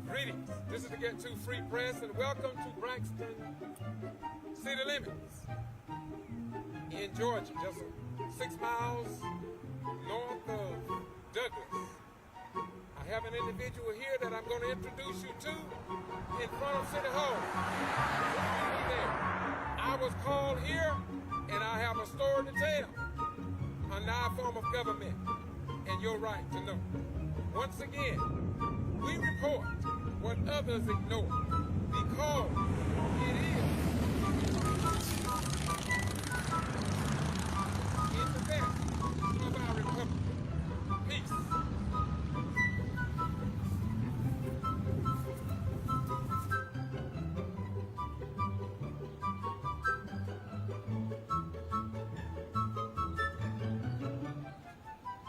Greetings, this is the Get To Free Press, and welcome to Broxton city limits in Georgia, just 6 miles north of Douglas. I have an individual here that I'm going to introduce you to in front of City Hall. I was called here, and I have a story to tell on our form of government and your right to know. Once again, we report what others ignore, because it is in the best of our republic. Peace.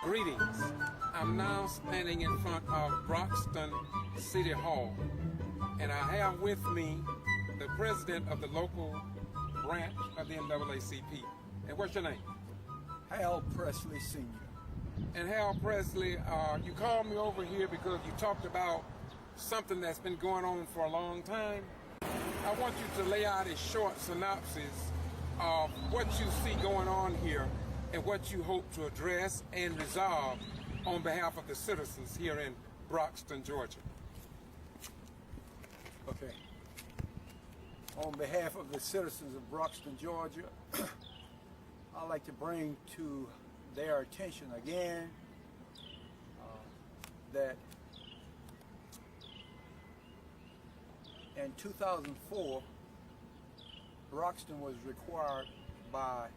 Greetings. I'm now standing in front of Broxton City Hall, and I have with me the president of the local branch of the NAACP. And what's your name? Hal Presley Sr. And Hal Presley, you called me over here because you talked about something that's been going on for a long time. I want you to lay out a short synopsis of what you see going on here and what you hope to address and resolve on behalf of the citizens here in Broxton, Georgia. Okay. On behalf of the citizens of Broxton, Georgia, I'd like to bring to their attention again that in 2004, Broxton was required by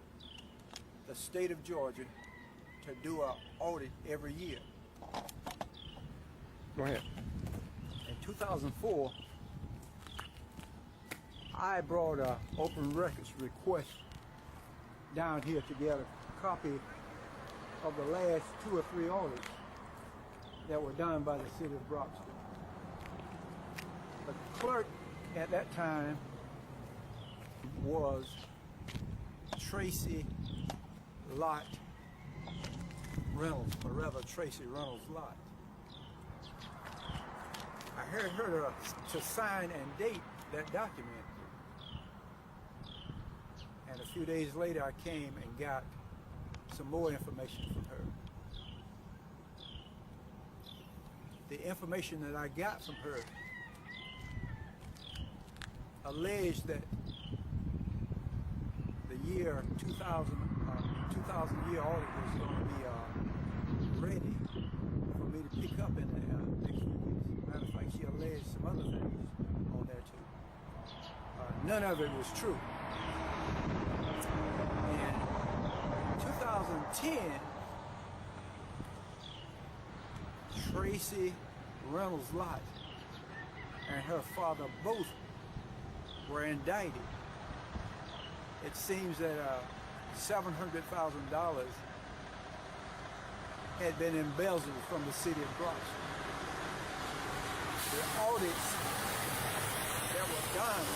the state of Georgia to do an audit every year. Go ahead. In 2004, I brought an open records request down here to get a copy of the last 2 or 3 audits that were done by the city of Broxton. The clerk at that time was Tracy Lott Reynolds, or rather Tracy Reynolds Lott. I heard her to sign and date that document. And a few days later I came and got some more information from her. The information that I got from her alleged that the year 2000 year audit was going to be ready for me to pick up in the next few weeks. Matter of fact, she alleged some other things on there too. None of it was true. In 2010, Tracy Reynolds Lott and her father both were indicted. It seems that $700,000 had been embezzled from the city of Broxton. The audits that were done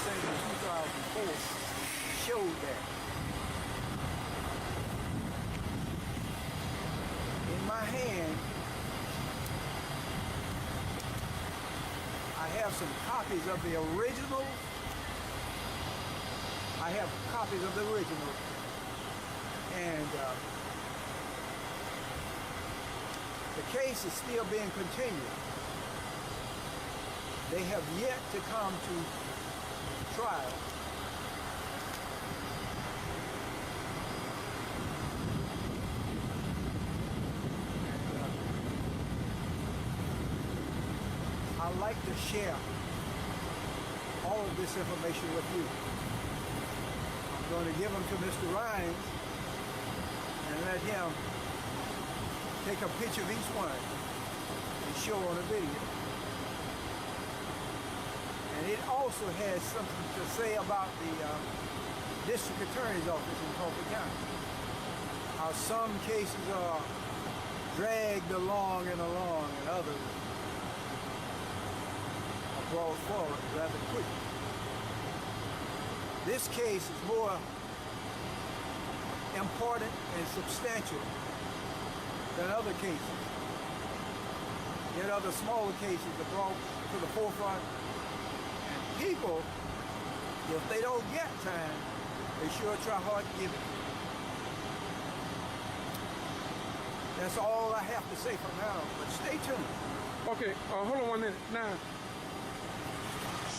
since 2004 showed that. In my hand, I have some copies of the original. I have copies of the original, and the case is still being continued. They have yet to come to trial, I'd like to share all of this information with you. I'm going to give them to Mr. Rhines and let him take a picture of each one and show on a video. And it also has something to say about the district attorney's office in Colby County. How some cases are dragged along and others are brought forward rather quickly. This case is more important and substantial than other cases. Yet other smaller cases are brought to the forefront, and people, if they don't get time, they sure try hard to give it. That's all I have to say for now, but stay tuned. Okay, hold on 1 minute. Now,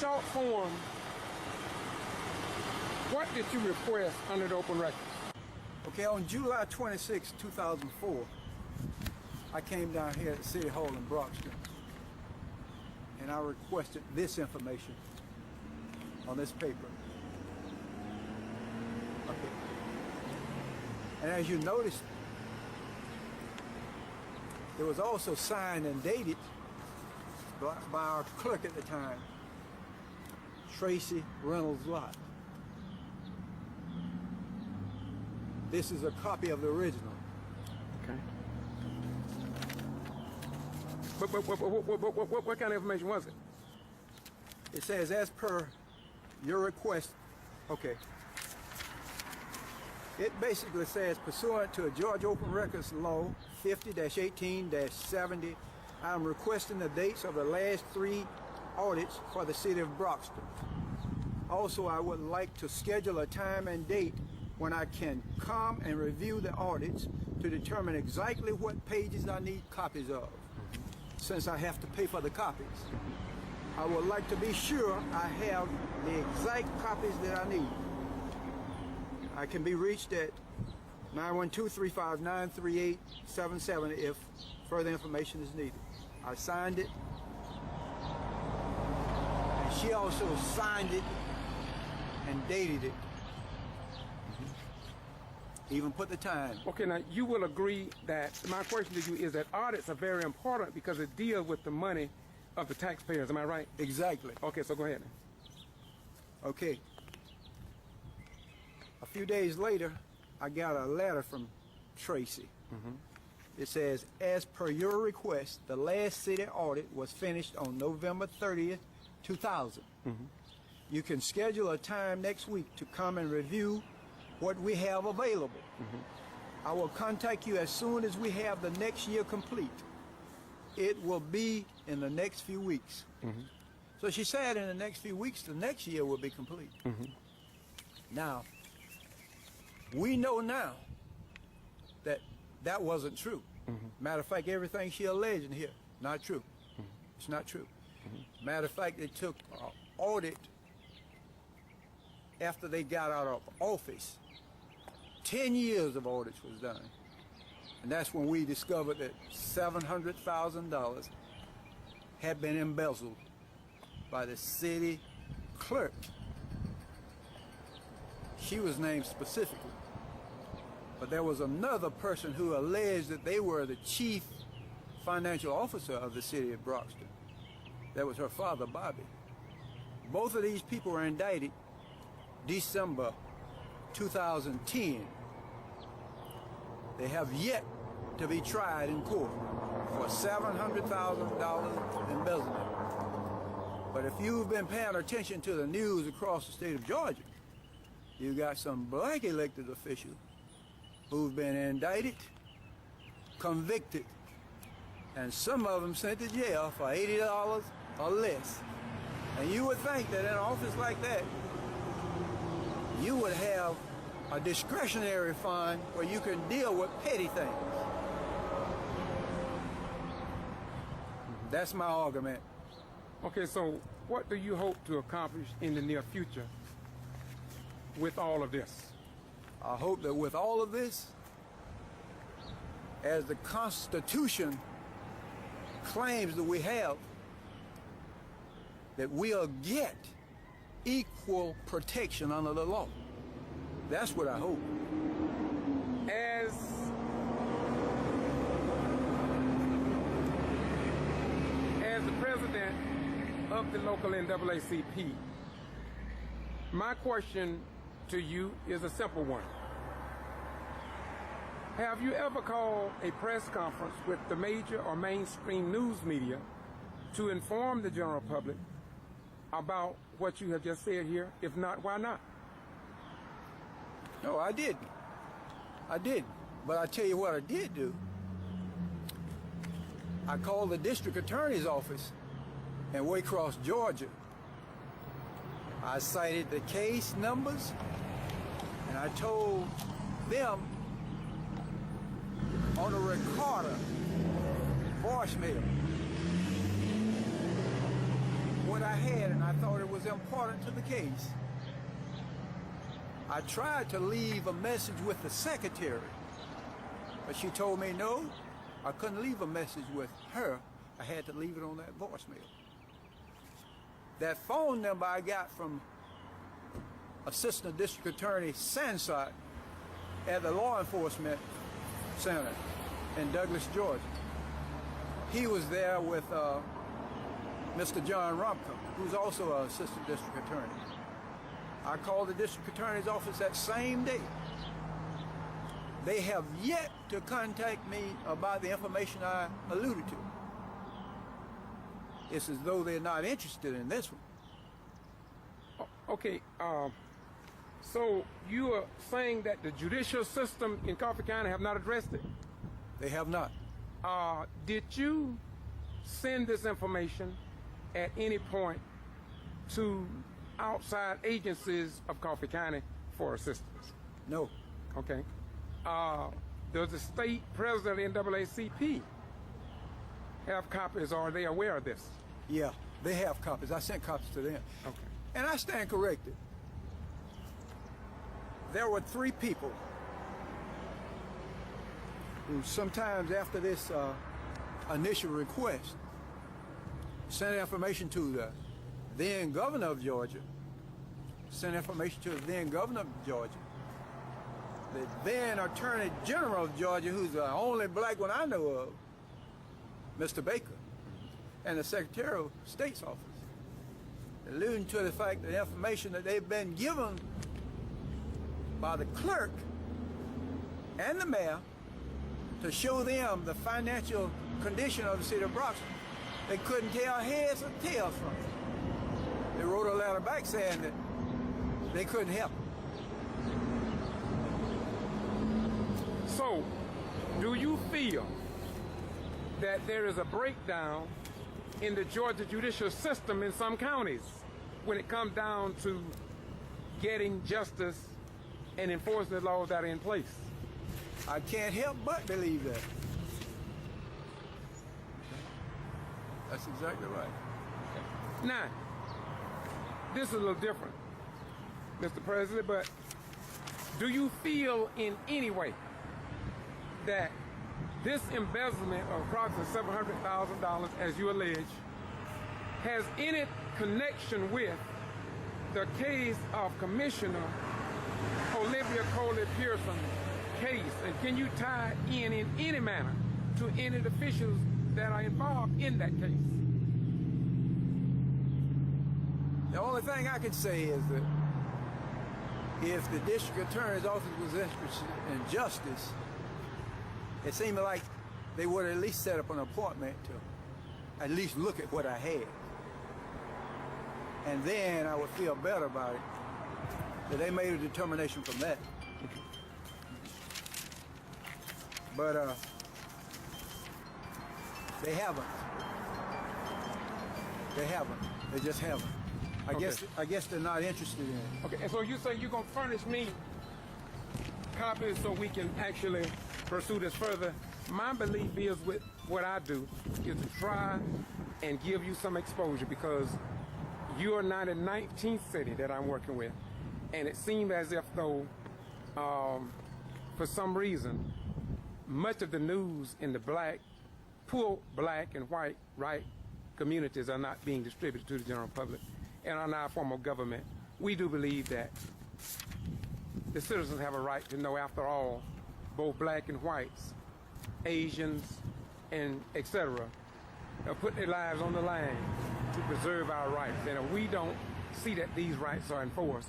short form, what did you request under the open records? Okay, on July 26, 2004, I came down here at City Hall in Broxton, and I requested this information on this paper. Okay. And as you noticed, it was also signed and dated by our clerk at the time, Tracy Reynolds Lott. This is a copy of the original. Okay. What kind of information was it? It says, as per your request, okay. It basically says, pursuant to a Georgia Open Records Law 50-18-70, I am requesting the dates of the last 3 audits for the city of Broxton. Also, I would like to schedule a time and date when I can come and review the audits to determine exactly what pages I need copies of, since I have to pay for the copies. I would like to be sure I have the exact copies that I need. I can be reached at 912-359-3877 if further information is needed. I signed it, and she also signed it and dated it. Even put the time. Okay, now you will agree that my question to you is that audits are very important because it deals with the money of the taxpayers. Am I right? Exactly. Okay, so go ahead. Okay. A few days later, I got a letter from Tracy. It says, as per your request, the last city audit was finished on November 30th, 2000. You can schedule a time next week to come and review what we have available. I will contact you as soon as we have the next year complete. It will be in the next few weeks. So she said in the next few weeks, the next year will be complete. Now, we know now that that wasn't true. Matter of fact, everything she alleged in here, not true. It's not true. Matter of fact, they took an audit after they got out of office. 10 years of audits was done. And that's when we discovered that $700,000 had been embezzled by the city clerk. She was named specifically. But there was another person who alleged that they were the chief financial officer of the city of Broxton. That was her father, Bobby. Both of these people were indicted December 2010. They have yet to be tried in court for $700,000 embezzlement. But if you've been paying attention to the news across the state of Georgia, you got some black elected officials who've been indicted, convicted, and some of them sent to jail for $80 or less. And you would think that in an office like that, you would have a discretionary fund where you can deal with petty things. That's my argument. Okay, so what do you hope to accomplish in the near future with all of this? I hope that with all of this, as the Constitution claims that we have, that we'll get equal protection under the law. That's what I hope. As the president of the local NAACP, my question to you is a simple one. Have you ever called a press conference with the major or mainstream news media to inform the general public about what you have just said here? If not, why not? No, I didn't. I didn't. But I tell you what I did do. I called the district attorney's office in Waycross, Georgia. I cited the case numbers, and I told them on a recorder, voicemail, what I had, and I thought it was important to the case. I tried to leave a message with the secretary, but she told me no, I couldn't leave a message with her. I had to leave it on that voicemail. That phone number I got from Assistant District Attorney Sansot at the Law Enforcement Center in Douglas, Georgia. He was there with Mr. John Rumpkin, who's also an Assistant District Attorney. I called the District Attorney's office that same day. They have yet to contact me about the information I alluded to. It's as though they're not interested in this one. Okay, so you are saying that the judicial system in Coffee County have not addressed it? They have not. Did you send this information at any point to outside agencies of Coffee County for assistance? No. Okay. Does the state president of the NAACP have copies, or are they aware of this? Yeah, they have copies. I sent copies to them. Okay. And I stand corrected. There were 3 people who sometimes after this initial request sent information to the then governor of Georgia, sent information to the then governor of Georgia, the then Attorney General of Georgia, who's the only black one I know of, Mr. Baker, and the Secretary of State's office, alluding to the fact that the information that they've been given by the clerk and the mayor to show them the financial condition of the city of Broxton, they couldn't tell heads or tails from it. They wrote a letter back saying that they couldn't help. So, do you feel that there is a breakdown in the Georgia judicial system in some counties when it comes down to getting justice and enforcing the laws that are in place? I can't help but believe that. That's exactly right. Now, this is a little different, Mr. President, but do you feel in any way that this embezzlement of approximately $700,000, as you allege, has any connection with the case of Commissioner Olivia Coley-Pearson's case? And can you tie in any manner to any of the officials that are involved in that case? The only thing I can say is that if the district attorney's office was interested in justice, it seemed like they would at least set up an appointment to at least look at what I had. And then I would feel better about it, that they made a determination from that. But they haven't. They haven't. They just haven't. I guess they're not interested in it. Okay, and so you say you're going to furnish me copies so we can actually pursue this further. My belief is with what I do is to try and give you some exposure, because you are not in 19th city that I'm working with. And it seemed as if though, for some reason, much of the news in the poor black and white, right, communities are not being distributed to the general public. And on our form of government, we do believe that the citizens have a right to know, after all, both black and whites, Asians, and etc., have put their lives on the line to preserve our rights. And if we don't see that these rights are enforced,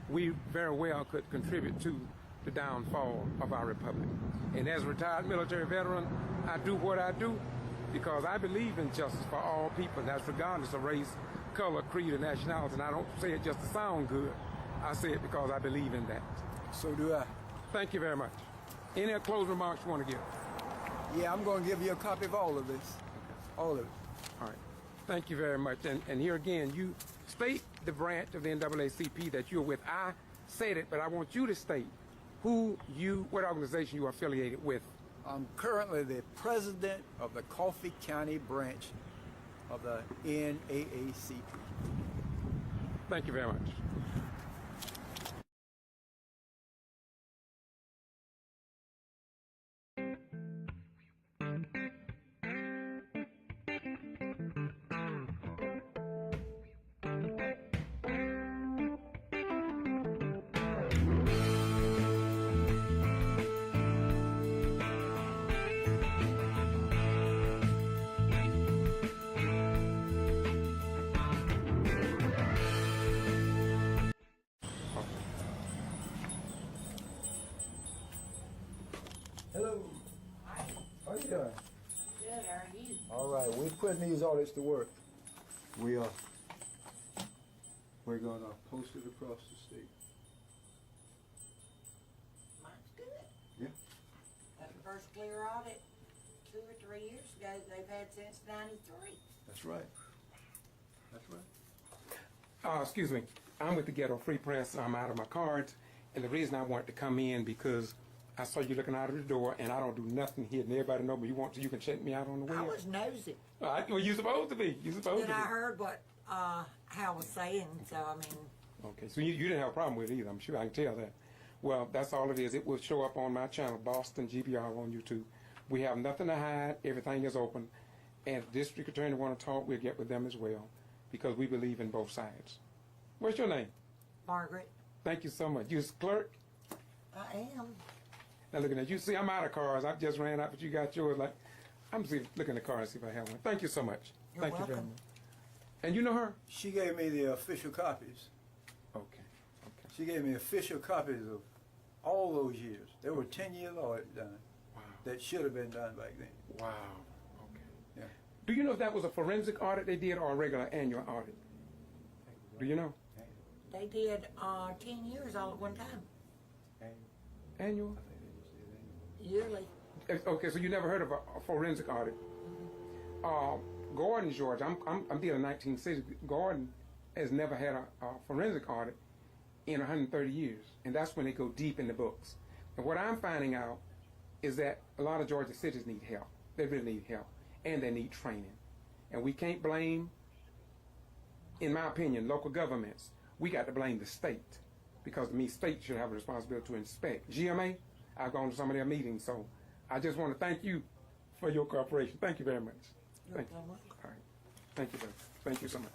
we very well could contribute to the downfall of our republic. And as a retired military veteran, I do what I do because I believe in justice for all people. That's regardless of race, color, creed, or nationality. And I don't say it just to sound good. I say it because I believe in that. So do I. Thank you very much. Any closing remarks you want to give? Yeah, I'm going to give you a copy of all of this. All of it. All right. Thank you very much. And here again, you state the branch of the NAACP that you're with. I said it, but I want you to state what organization you are affiliated with. I'm currently the president of the Coffee County branch of the NAACP. Thank you very much. Hello. Hi. How you doing? Good, how are you? All right, we're putting these audits to work. We're going to post it across the state. Mine's good. Yeah. That's the first clear audit 2 or 3 years ago they've had since '93. That's right. That's right. Excuse me. I'm with the Ghetto Free Press. I'm out of my cards. And the reason I wanted to come in because I saw you looking out of the door, and I don't do nothing here, and everybody know me. You want to, you can check me out on the way. I was nosy. Well, you're supposed to be. You're supposed to Then be. I heard what Hal was saying, so I mean. Okay, so you didn't have a problem with it either. I'm sure I can tell that. Well, that's all it is. It will show up on my channel, Boston G.B.R. on YouTube. We have nothing to hide. Everything is open. And if the district attorney want to talk, we'll get with them as well, because we believe in both sides. What's your name? Margaret. Thank you so much. You're clerk? I am. Now looking at you, see, I'm out of cars. I just ran out, but you got yours. Like, I'm looking at the car and see if I have one. Thank you so much. You're Thank you very welcome. much. And you know her? She gave me the official copies. Okay. Okay. She gave me official copies of all those years. There were 10-year audits done Wow. that should have been done back then. Wow. Okay. Yeah. Do you know if that was a forensic audit they did or a regular annual audit? Do you know? They did 10 years all at one time. Annual? Yearly. Okay, so you never heard of a forensic audit? Gordon, Georgia, I'm dealing 1960s. Gordon has never had a forensic audit in 130 years, and that's when they go deep in the books. And what I'm finding out is that a lot of Georgia cities need help. They really need help, and they need training. And we can't blame, in my opinion, local governments. We got to blame the state, because to me, state should have a responsibility to inspect. GMA, I've gone to some of their meetings, so I just want to thank you for your cooperation. Thank you very much. Thank you. welcome. All right. Thank you, sir. Thank you so much.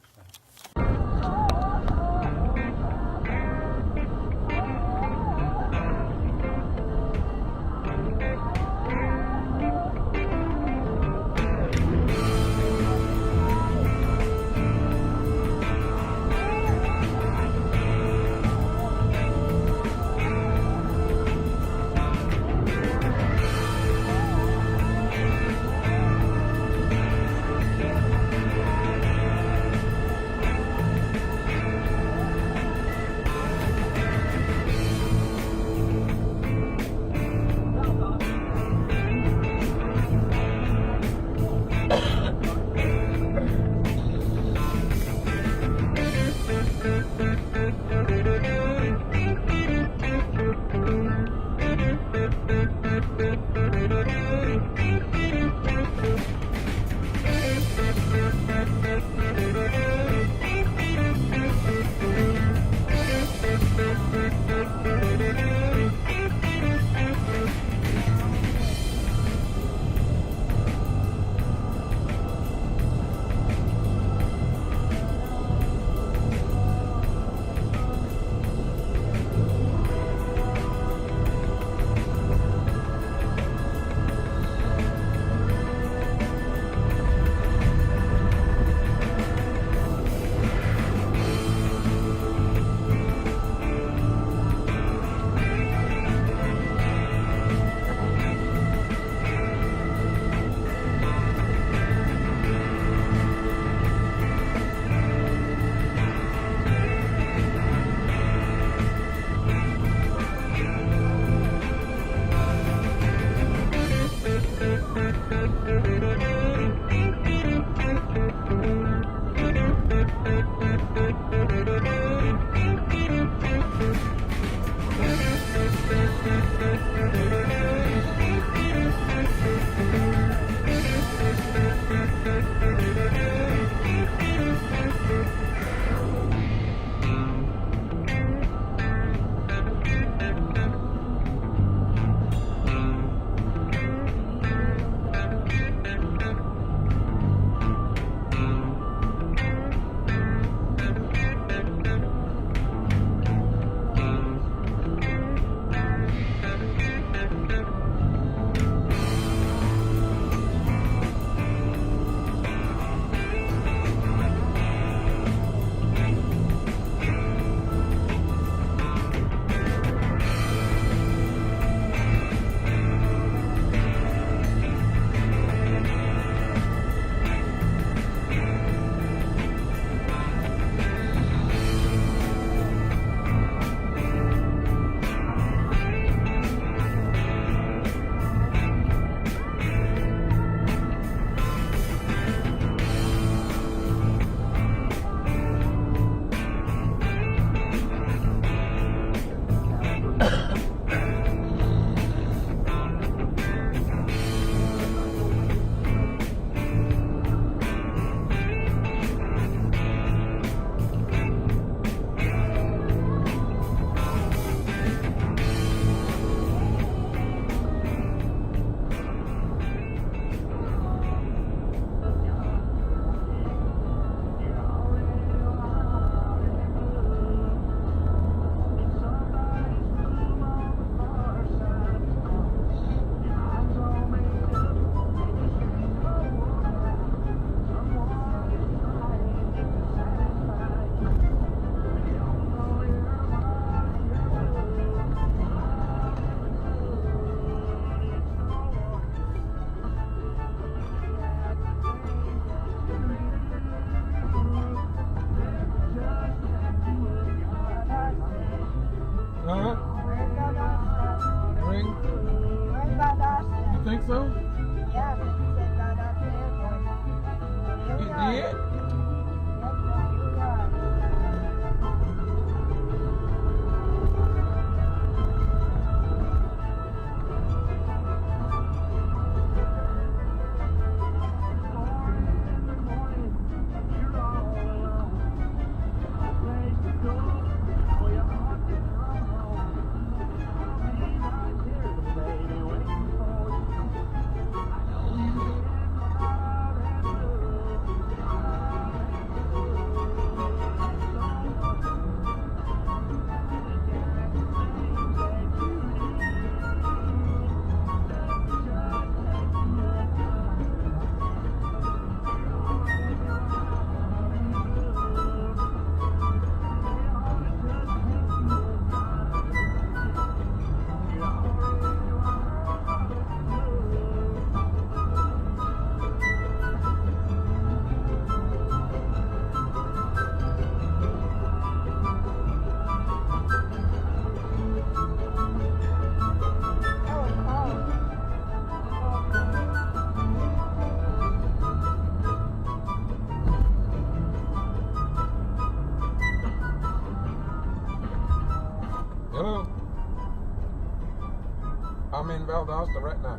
I'm in Valdosta right now.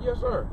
Yes, sir.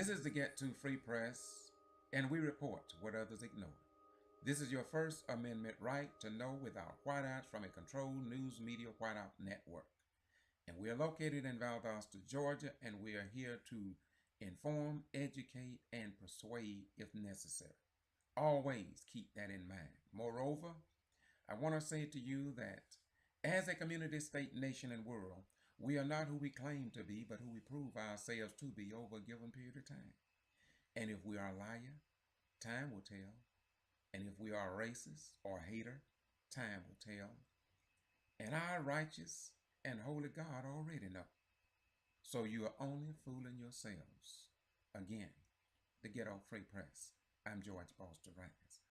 This is the Get To Free Press, and we report what others ignore. This is your First Amendment right to know without whiteouts from a controlled news media whiteout network. And we are located in Valdosta, Georgia, and we are here to inform, educate, and persuade if necessary. Always keep that in mind. Moreover, I want to say to you that as a community, state, nation, and world, we are not who we claim to be, but who we prove ourselves to be over a given period of time. And if we are a liar, time will tell. And if we are a racist or a hater, time will tell. And our righteous and holy God already know. So you are only fooling yourselves. Again, the Ghetto Free Press. I'm George Foster Ryan.